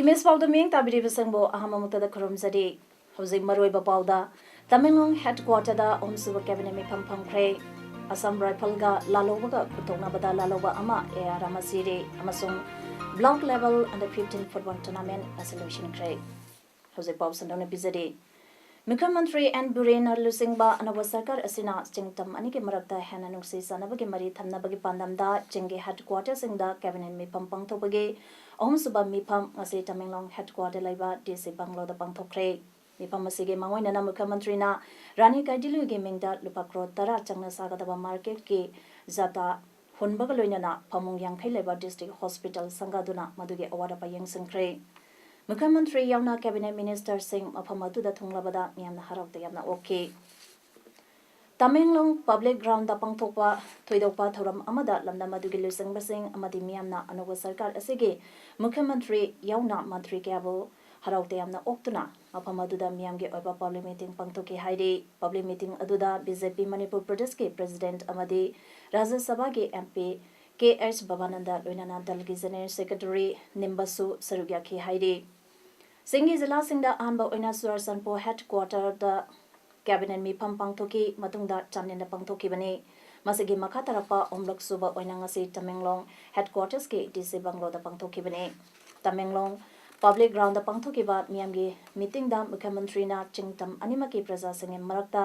Image Paodam tabiri besangbo ahamamukta da kurumzadi hausi maroi bapauda Tamenglong headquarter da omsuba cabinet mi phamkre Assam Rifle ga laloba kutongna bada laloba ama ramasiri amasung block level under 15 football tournament solution kre hausi pau sandona bizadi Mukhyamantri and Buren Lusingba Anova Sarkar Asina Chingtam Aniki Marakta Hana Nuksi Sanabagi Mari Thamnabagi Pandamda Chingi headquarters in the cabinet mi pampang topage Suba Mipam Ngasi Tamenglong headquarter Laiba DC Banglo the Pangtokre Mipam Masige Mamoina Mukhyamantri na Rani Kaidilu Gaming da Lupakro Tara Changna Sagadaba Market ki Zata Hunbagaloina Pamung Yang Laiba District Hospital Sangaduna Maduge Awada Payang Sankre Mukhyamantri Yauna Cabinet Minister Singh Maphamatuda Thunglabada Miyamna Harawta Yamna Okay. Tamenglong Public Ground da Pangthokpa Thoidokpa Thoram Amada Lamda Madugi Lusingba Singh Amadi Miyamna Anoba Sarkar Asige Mukhyamantri Yauna Mantri Kyabo Harawta Yamna Oktuna Maphamatuda Miyamge Oiba Public Meeting Pangthoki Haide Public Meeting Aduda BJP Manipur Pradesh ke President Amadi Rajya Sabha ke MP K.S. Babananda Loinana Dalgi General Secretary Nimbasu Sarugyaki Haide Singi Zila Singda Anba Oina Surar Sanpo headquarter the cabinet mi pangthoki matungda chamnenda pangthoki bani masigi makhatarapa omlok suba oinangasi Tamenglong headquarters ke DC Banglo da pangthoki bani Tamenglong public ground da pangthoki ba miyamgi meeting da Mukhyamantri na chingtam animaki praja singe marakta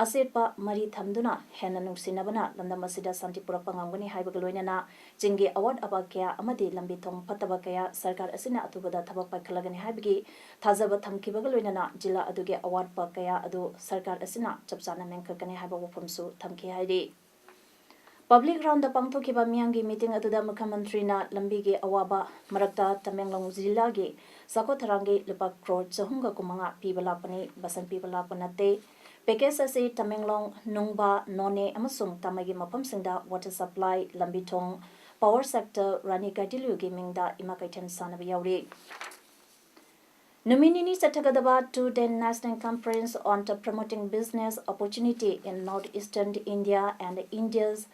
asetpa mari thamduna hena nungsinabana lamdam asida santi purakpa ngamgani haibaga loinana jingi award aba kya amadi lambi thong phataba kya sarkar asina atubada thabak paikhalagani haibagi thajaba thamkibaga loinana jila aduge award pa kya adu sarkar asina chapchana mengkhakani haiba wafumsu thamki haidi public round da pangthokiba miyangi meeting aduda Mukhyamantri na lambi ge awaba marakta Tamenglong jila ge sakotharangi lupa crore chahunga kumanga pibalapani basan pibalapanatte Package ase Tamenglong Nungba None amasung tamagi mapamsingda water supply lambithong power sector Rani Kaidilu gaming da imakaiten sanabi yauri Nominini Satagadaba 2-day National Conference on Promoting Business Opportunity in Northeastern India and India's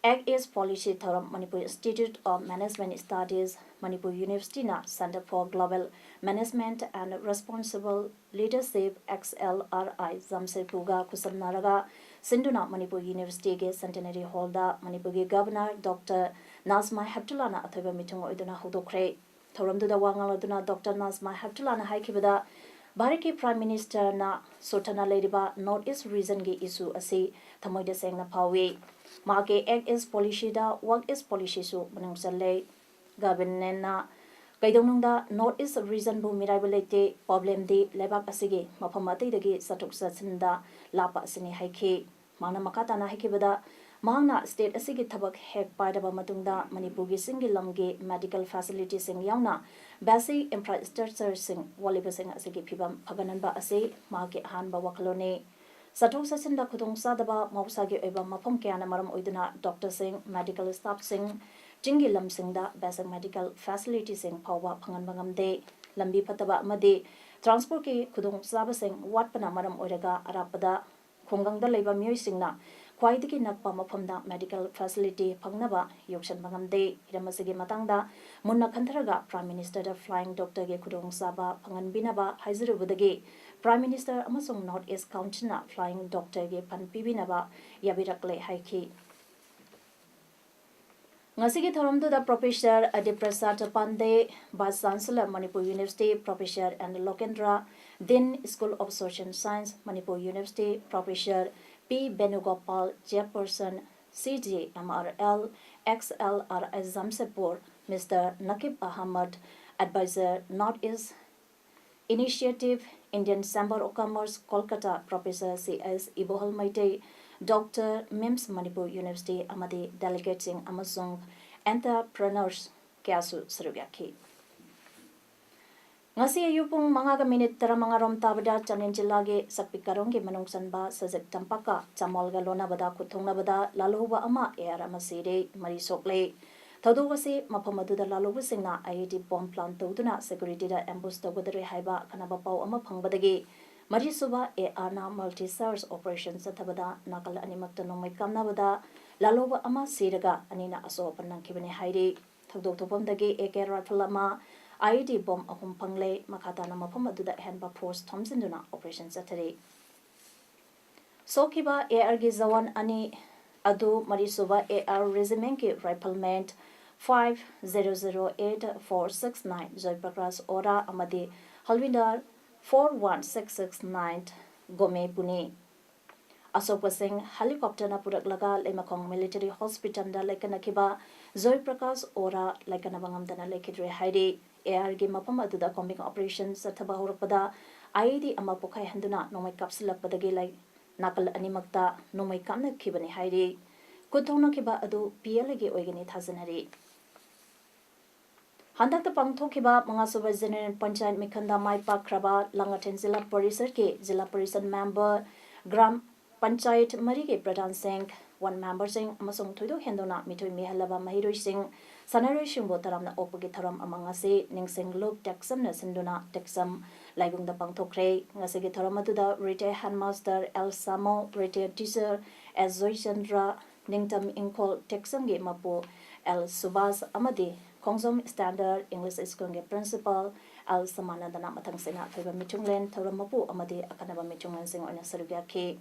Ag East Policy Thoram Manipur Institute of Management Studies Manipur University na Center for Global Management and Responsible Leadership XLRI Zamse Puga Kusamnaraga Sinduna Manipur University ge Centenary Hall da Manipur ge Governor Dr. Nazma Heptullah na athoiba mitung oiduna hudokre Thoramduda wangaladuna Dr. Nazma Heptullah na haikibada Bharati Prime Minister na Sotana Lediba Northeast Region ge issue asi thamoida sengna phawi Mage Ag is policy da work is policy su manungsale government na kaidonungda Northeast Region bu miraibalete problem de lebak asige maphamati dagi satuk satsinda lapa asini haiki mana makata na haikibada Mangna state asigi thabak hek paidaba matungda Manipurgi singi lamge medical facilities sing yauna basic infrastructure sing waliba sing asigi phibam phagananba ase mage hanba wakalone Sathok Sasinda Kudong Sadaba Mausagi Eba Mapam Kiana Maram Oiduna Doctor Singh Medical Staff Singh Jingi Lam Singda Basic Medical Facility Singh Pawa Pangan Bangam De Lambi Pataba Made Transport Ki Kudong Saba Singh Watpana Maram Oidaga Arapada Kungangda Leba Mui Singna Kwaidiki Nakpa Mapamda Medical Facility Pangnaba Yokshan Bangam De Iramasigi Matangda Munna Kantaraga Prime Minister the Flying Doctor Ge Kudong Saba Pangan Binaba Haiziru Budagi Prime Minister Amasung North East Council Flying Doctor Ge Pan Pibinaba Yabirakle Haiki Ngasigi Thoramdu the Professor Adiprasad Pandey Vice Chancellor Manipur University Professor and Lokendra Din School of Social Science Manipur University Professor P. Benugopal Chairperson CGMRL XLRS Zamsepur Mr. Nakib Ahmad Advisor Northeast Initiative Indian Chamber of Commerce Kolkata Professor C.S. Ibohal Maite Dr. Mims Manipur University Amadi Delegates in Amazon Entrepreneurs Kyasu Sarugyaki Ngasi ayupung mga minute tara mga rom tabada chanin jilage sakpikarong gi manung sanba sajak tampaka chamol ga lona bada kuthong na bada laluba ama era masire mari sokle thodu wasi maphamadu da laluba singna IIT bomb plan toduna security da ambush togudre haiba kanaba pau ama phangbadagi mari suba na multi source operation sathabada nakal animakta nomai kamna bada laluba ama siraga anina aso panang kibane hairi thogdok thopam dagi rifle ama IED bomb ahum pangle makatana mafam aduda henba force thomsinduna operation satare sokiba AR gi zawan ani adu marisuba AR regiment ki rifleman 50084669 Joyprakash ora amadi halwindar 41669 gome pune Asok Singh helicopter na purak laga lemakong military hospital da lekana kiba Joyprakash ora lekana bangam dana lekidre haidi AR gi mapam aduda combing operation sathaba horakpada IED ama pokhai handuna nomai kapsilakpadagi lai nakal animakta nomai kamna khibani hairi kuthongna kiba adu PL gi oigani thajanari Handakta pangthokiba mga suba general panchayat mikhanda mai pakraba Langaten Zilla Parisad ke Zilla Parisad member Gram Panchayat Mari ke Pradhan Singh one member Singh amasung thoido hendona mitoi mehalaba mahiroi Singh Sanaroi Shimbo taramna opagi tharam amanga se ningsing lok taxam na sinduna taxam laibungda pangthokre ngasigi tharam aduda retired headmaster El Samo retired teacher as Zoy Chandra ningtam inkol taxam ge mapo El Subas amadi Kongsom Standard English School ge principal Al Samanandana mathang sena thaiba mitunglen tharam mapu amadi akanaba mitunglen sing oina sarugya ke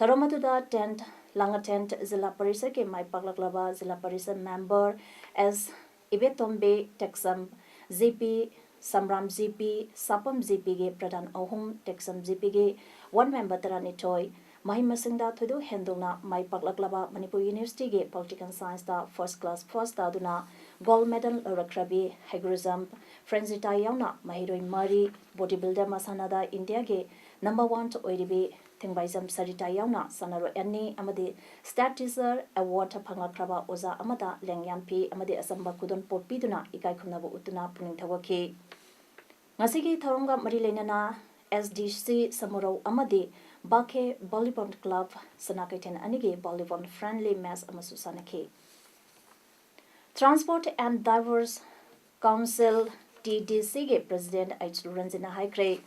Tharamatuda tent Langatent Zilla Parisa ke mai paklaklaba Zilla Parisa member as Ibetombe Texam ZP Samram ZP Sapam ZP ge Pradhan Ahum Texam ZP ge one member tarani toy Mahimasingda thoido hendona mai paklaklaba Manipur University ge political science da first class first aduna gold medal rakrabi hygrism frenzita yauna mahiroi mari bodybuilder masanada India ge number 1 to oiribi Thingbaizam Sarita Yauna Sanaro Anni Amadi Stat Teacher Award Pangakraba Oza Amada Lengyampi Amadi Asamba Kudon Popiduna Ikai Kunabu Utuna Puning Tawaki Ngasigi Taronga Marilenana SDC Samuro Amadi Bake Volleyball Club Sanakaiten Anigi Volleyball Friendly Mass Amasusanaki Transport and Diverse Council TDC President H. Ranjina Haikre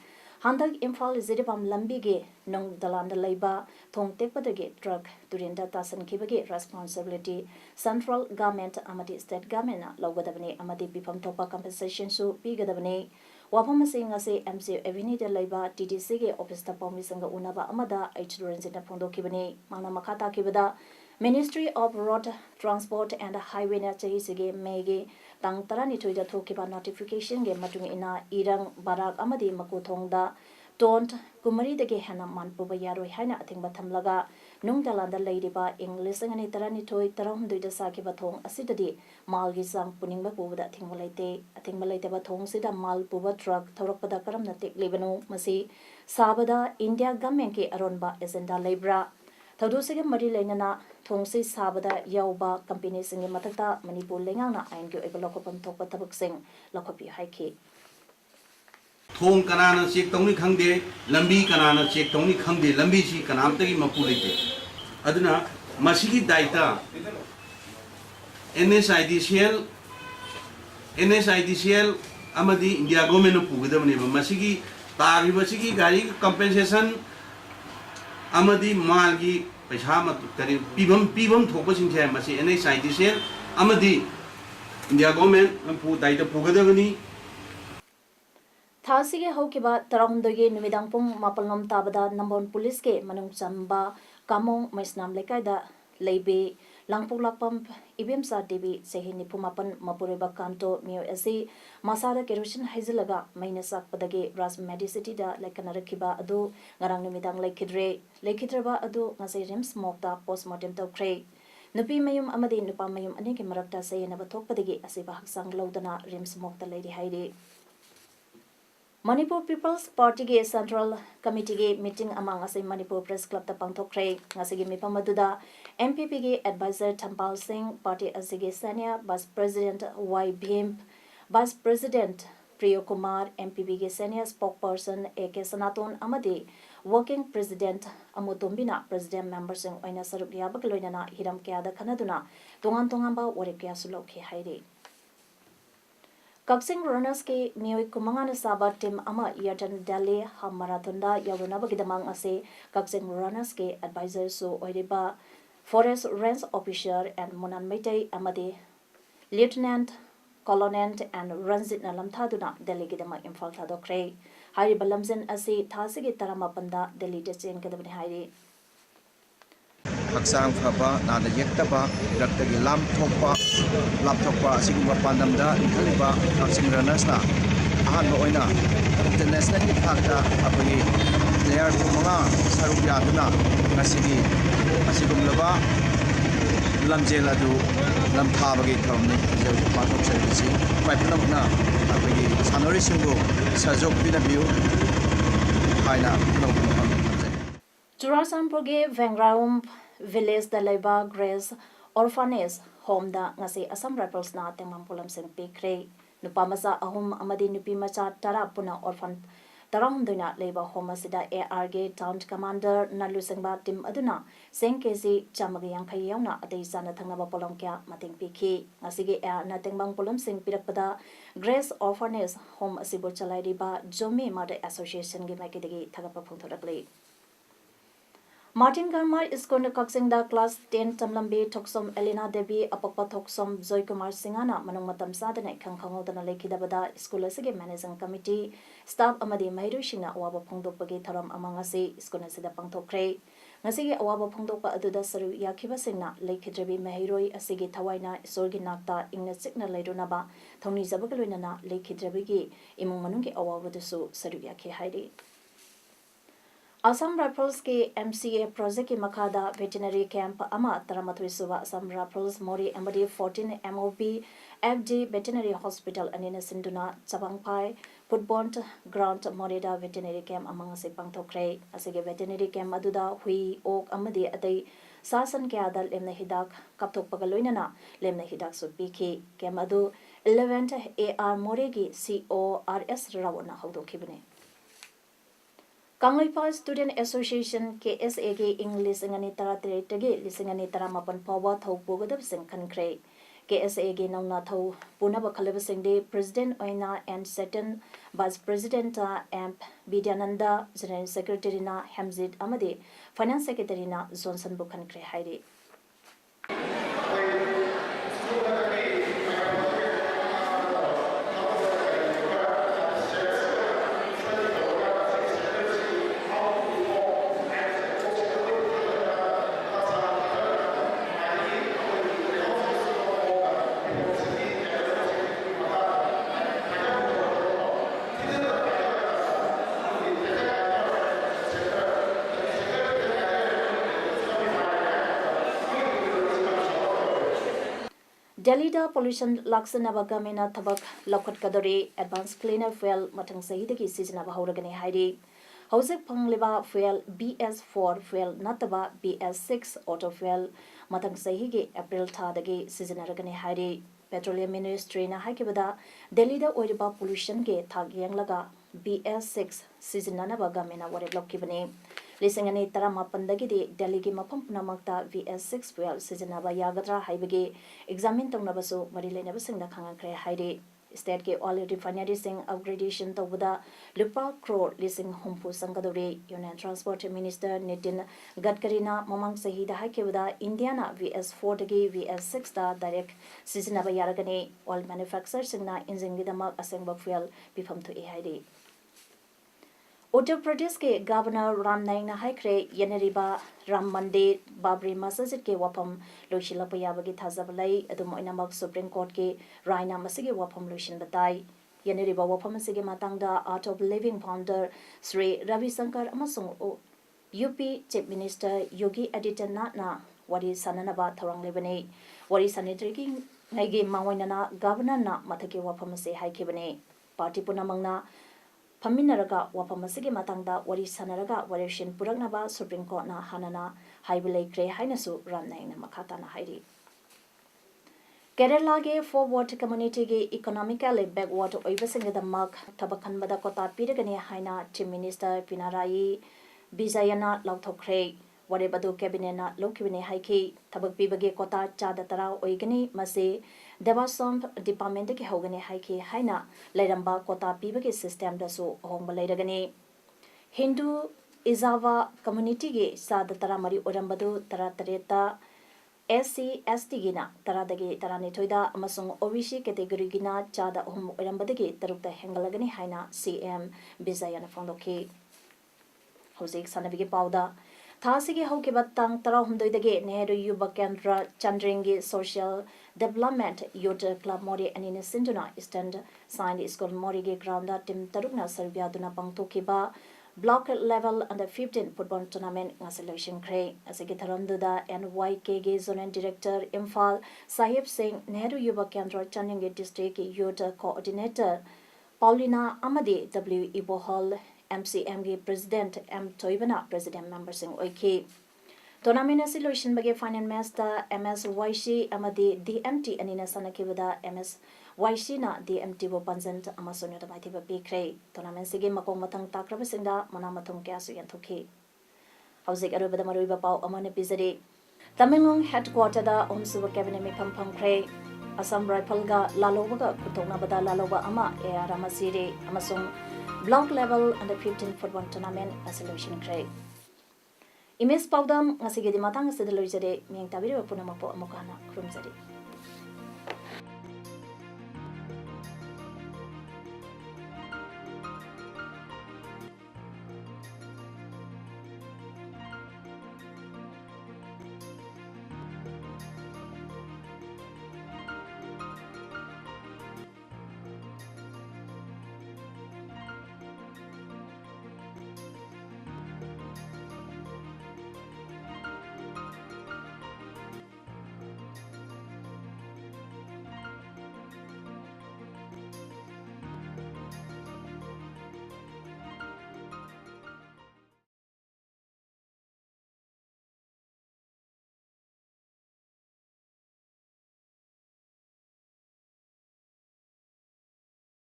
Handak Imphal Zidibam Lambige Nong Dalanda Laiba Thong Tekpadage Drug Durinda Tasan Kibage Responsibility Central Government Amadi State Government Logadabani Amadi Bipam Topa Compensation Su Bigadabani Wapamasi Ngase MC Avenida Laiba TDC ge Office Tapomisanga Unaba Amada H. Durinzina Pondo Kibani Mana Makata Kibada Ministry of Road Transport and Highway Nachisige Mege Tang Tarani Twitter Tokiba notification ge Matung ina Irang Barak Amadi Makuthongda Don't Kumari de Gehana Manpuba Yaroi Haina Ating Batamlaga Nung Dalanda Ladyba English and Tarani Toy Taram Duida Saki Batong Asidadi Malgi Sang Puning Bapuda Tingmalate Ating Malate Batong Sida Mal Puba Truck Toropada Karam Natik Libano Masi Sabada India Gamenki Aronba Ezenda Libra Tadusig Mari Lenana Tongsi Sabada Yauba Company Singing Matata Manipur Lengana and Go Ebalokopam Topa Tabuk Sing Lokopi Haiki Thong kanana check tongni khangde lambi kanana check tongni khangde lambi si kanam tagi mapu lete aduna masigi daita NSIDCL amadi India government pu gudamne ba masigi tari basigi gari compensation amadi malgi paisa matu kari pibam thokpa singthai masi NSIDCL amadi India government pu daita pu gudabani Thasige Hokiba Tarahundoge Numidang Pung Mapalnom Tabada Nambon Police ke Manung Chamba Kamong Maisnam Lekaida Lebe Langpulakpam Ibimsa Devi Sehini Pumapan Mapureba Kanto Mio Esi Masada Keroshin Hazilaga Mainasak Padage Ras Medicity da Lekanarakiba Adu Ngarang Numidang Lekidraba Adu Ngasi Rims Mokta Postmortem Tokre Nupi Mayum Amadi Nupa Mayum Aniki Marakta Sayanaba Tokpadagi Asiba Haksang Laudana Rims Mokta Lady Heidi Manipur People's Party ge Central Committee ge meeting among us in Manipur Press Club ta pangthokre ngasigi mipamaduda MPP ge advisor Thampal Singh Party asige Senior Vice President Y Bhim Vice President Priyo Kumar MPB के senior spokesperson AK Sanaton amadi working president amutombina president members in oina saruk yabak loinana hiram kya da khanaduna tongan ba warip kya sulokhe hairi Kaksing runners ke miyoi kumangana saba team ama Yartan Delhi ham marathon da yawunaba gidamang ase Kaksing runners ke advisor su oiriba forest range officer and Munan Maitai amadi lieutenant colonel and Ranjit Nalamthaduna Delhi gidama imphal thadokre hari balamzen ase thasigi taramapanda Delhi de chen kadabni hairi Haksang phaba nada yektaba raktagi lapthokpa asigumba pandamda inkhaliba kaksing runners na ahanba oina international ki thakta apagi player kumanga saruk yaduna ngasigi asigumlaba lamjel adu lamthabagi thamni je pathok service paipnamna apagi sanori singbu sajok binabiu haina Churasanpurge Vengraum Village the Leba Grace Orphanage Home da ngasi Assam Rifles na tengmang pulam sing pikre nupamasa ahum amadi nupi macha tara puna orphan tarahum duina leba home asida ARG town commander nalu singba tim aduna seng kesi chamagi yankhai yauna adai sana thangaba polom kya mating pikhi ngasi ge na tengmang pulam sing pirakpada Grace Orphanage Home asibo chalai riba Jomi Mother Association gi maikidagi thagapa phungthorakle Martin Karmar is going to Kaksing da class 10 Tamlambi Toksom Elena Devi Apapa Toksom Joy Kumar Singana Manung Matam Sadane Kankangotana Lekidabada School Sige Managing Committee Staff Amadi Mairu Shina Awaba Pongdopagi Taram Amangasi Skuna Sida Pangtokre Nasigi Awaba Pongdopa Aduda Saru Yakiba Singna Lekidrebi Mahiroi Asigi Tawaina Sorgi Nakta Ingna Signal Ledunaba Tony Zabagalunana Lekidrebigi Imung Manungi Awabudusu Saru Yaki Heidi Assam Rifles के MCA project के मखादा veterinary camp ama taramathui suba Assam Rifles Mori Amadi 14 MOB FD veterinary hospital anina sinduna Chabangpai football ground Morida veterinary camp among se pangthokre asige veterinary camp aduda hui ok amadi atai sasan ke adal lemna hidak kapthok pagaloinana lemna hidak su pikhi camp adu 11th AR Moregi CORS rawna hawdokhibne Kanglaipa Student Association KSA ge English ngani tara tege lisingani tara mapan pawa thau bogadab sing khankre KSA ge nauna thau punaba khalaba singde President Oina and Second Vice President Amp Vidyananda General Secretary na Hamzid Amade Finance Secretary na Johnson bu khankre haire Delhi da pollution laksanaba gamena thabak lokhat kadore advanced cleaner fuel mathang sahidagi sijanaba hauragani hairi hojek phangliba fuel BS4 fuel nataba BS6 auto fuel mathang sahigi April tha dagi sijanaragani hairi Petroleum Ministry na haikibada Delhi da oiriba pollution ge thag yanglaga BS6 sijananaba gamena warep lokkibani Lisingani taramapandagidi Delhi gi mafam punamakta VS6 fuel sijanaba yagadra haibagi examine tongnabasu marilenaba singda khangakre hairi state ke oil refinery sing upgradation tawada lupa crore lising humpu sangadori Union Transport Minister Nitin Gadkari na mamang sahida haikebada India na VS4 dagi VS6 da direct sijanaba yaragani oil manufacturer singna engine gidamak asengba fuel bifam thu hairi Uttar Pradesh के governor Ram Naik ना हाइक्रे यनरिबा राम मंदिर बाबरी मस्जिद के वफम लोशिलप याबगी थाजबलाई अदुम ओइनामक supreme court के रायना मसिगे वफम लोशिन बताई यनरिबा वफम मसिगे मातांगदा art of living founder Shri Ravi Shankar अमसुंग UP chief minister Yogi Adityanath ना wari sananaba thorang lebane wari sanitri ngai mangwainana governor na mathake waphamase haikebane party punamangna Paminaraga wapamasi matangda wari sanaraga warishin purangnaba Supreme Court na hanana haibulai kre hainasu ramnaina makata na hairi Kerala ge forward community ge economically backward oibasingdamak thabakhanbada kota piragani haina Chief Minister Pinarayi Vijayana lauthokre warebadu cabinet na lokibine haiki thabak pibage kota chada tara oigani mase Devasam department ke hogani haiki haina lairamba kota pibage system da su hongba lairagani Hindu Izava community ge sada tara mari orambadu tara tareta SC ST gina taradagi tarani thoida amasung OBC category gina chada orambadagi tarukta hengalagani haina CM Vijayana fondoki Hosik sanabigi pauda Thasigi hokiba tang tara humdoidagi Nehru Yuba Kendra Chandringi Social Development Youth Club Mori Anina Sinduna Eastern Signed School Mori ge grounda tim tarukna Serbia duna pangtokiba Block level under 15 football tournament selection kre asigi tharamduda NYK ge zone director Imphal Sahib Singh Nehru Yuva Kendra Chandigarh district youth coordinator Paulina Amadi W Ibohol MCM ge president M Toibana president member Singh Oiki Tournament selection bage final match da MS YC Amadi DMT anina sanakibada MS YC na DMT bo panzant amasonya da baiti ba bikre tournament sige makong matang takraba singda mana mathong kya su yanthoki hauzik arubada maruiba pau amane pizari Tamilong headquarter da umsuba cabinet me phamkre Assam rifle ga laloba ga kutongna bada laloba ama e ramasiri amasung block level under 15 football tournament selection kre Image Paodam ngasige di matang sa daloy jade miyang tabiri wa punamapo amokana krumjari